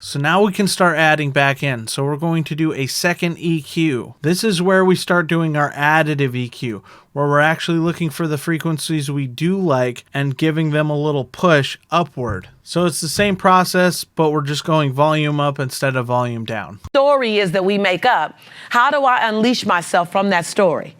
So now we can start adding back in. So we're going to do a second EQ. This is where we start doing our additive EQ, where we're actually looking for the frequencies we do like and giving them a little push upward. So it's the same process, but we're just going volume up instead of volume down. Story is that we make up. How do I unleash myself from that story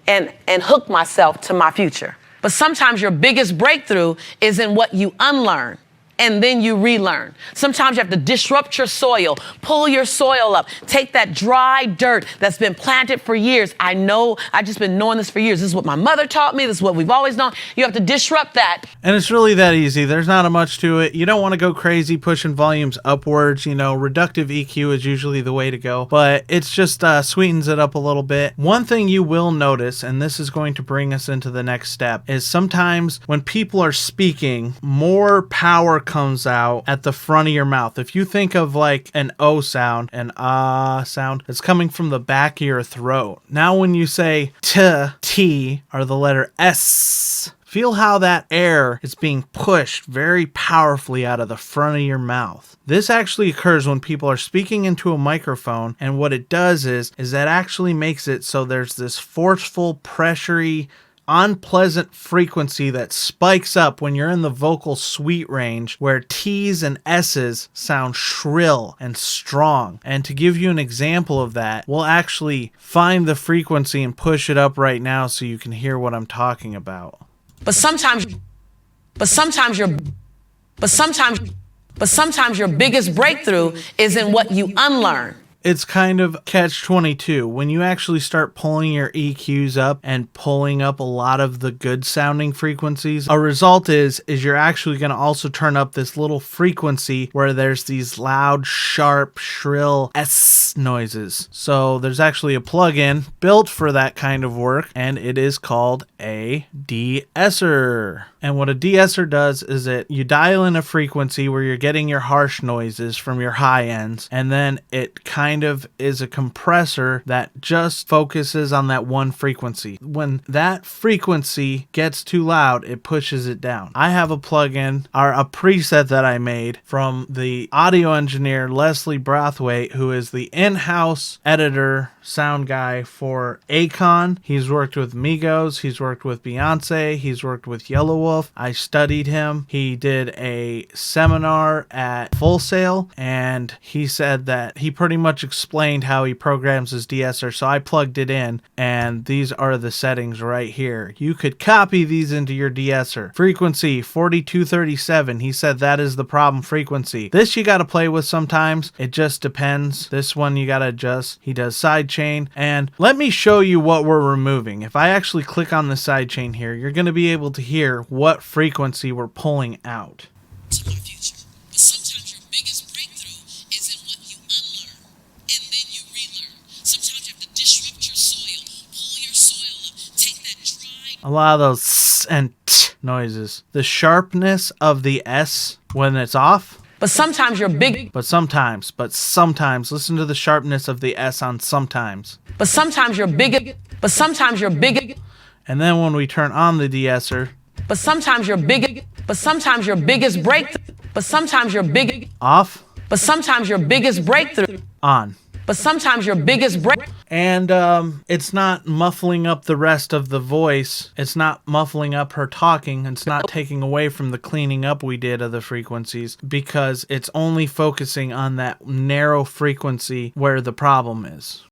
and hook myself to my future? But sometimes your biggest breakthrough is in what you unlearn. And then you relearn. Sometimes you have to disrupt your soil, pull your soil up, take that dry dirt that's been planted for years. I know, I've just been knowing this for years. This is what my mother taught me. This is what we've always known. You have to disrupt that. And it's really that easy. There's not much to it. You don't want to go crazy pushing volumes upwards. You know, reductive EQ is usually the way to go, but it's just sweetens it up a little bit. One thing you will notice, and this is going to bring us into the next step, is sometimes when people are speaking, more power comes out at the front of your mouth. If you think of like an O sound, an ah sound, it's coming from the back of your throat. Now when you say T, or the letter S, feel how that air is being pushed very powerfully out of the front of your mouth. This actually occurs when people are speaking into a microphone, and what it does is that actually makes it so there's this forceful, pressury, unpleasant frequency that spikes up when you're in the vocal sweet range, where T's and S's sound shrill and strong. And to give you an example of that, we'll actually find the frequency and push it up right now so you can hear what I'm talking about. But sometimes your biggest breakthrough is in what you unlearn. It's kind of catch-22. When you actually start pulling your EQs up and pulling up a lot of the good sounding frequencies, a result is you're actually going to also turn up this little frequency where there's these loud, sharp, shrill S noises. So there's actually a plugin built for that kind of work, and it is called a DeEsser. And what a DeEsser does is you dial in a frequency where you're getting your harsh noises from your high ends, and then it kind of is a compressor that just focuses on that one frequency. When that frequency gets too loud, it pushes it down. I have a plugin, or a preset that I made from the audio engineer Leslie Brathwaite, who is the in-house editor sound guy for Akon. He's worked with Migos, he's worked with Beyonce, he's worked with Yellow Wolf. I studied him. He did a seminar at Full Sail, and he said that he pretty much explained how he programs his DeEsser, so I plugged it in, and these are the settings right here. You could copy these into your DeEsser. Frequency 4237, he said that is the problem frequency. This you gotta play with sometimes. It just depends. This one you gotta adjust. He does sidechain, and let me show you what we're removing. If I actually click on the sidechain here, you're gonna be able to hear what frequency we're pulling out. To my future. But sometimes your biggest breakthrough is in what you unlearn, and then you relearn. Sometimes you have to disrupt your soil, pull your soil up, take that dry. A lot of those s and t noises. The sharpness of the S when it's off. But sometimes your big. But sometimes. Listen to the sharpness of the S on sometimes. But sometimes your big. And then when we turn on the DeEsser. But sometimes your biggest breakthrough. But sometimes your big. Off. But sometimes your biggest breakthrough. On. But sometimes your biggest break. And it's not muffling up the rest of the voice. It's not muffling up her talking. It's not taking away from the cleaning up we did of the frequencies, because it's only focusing on that narrow frequency where the problem is.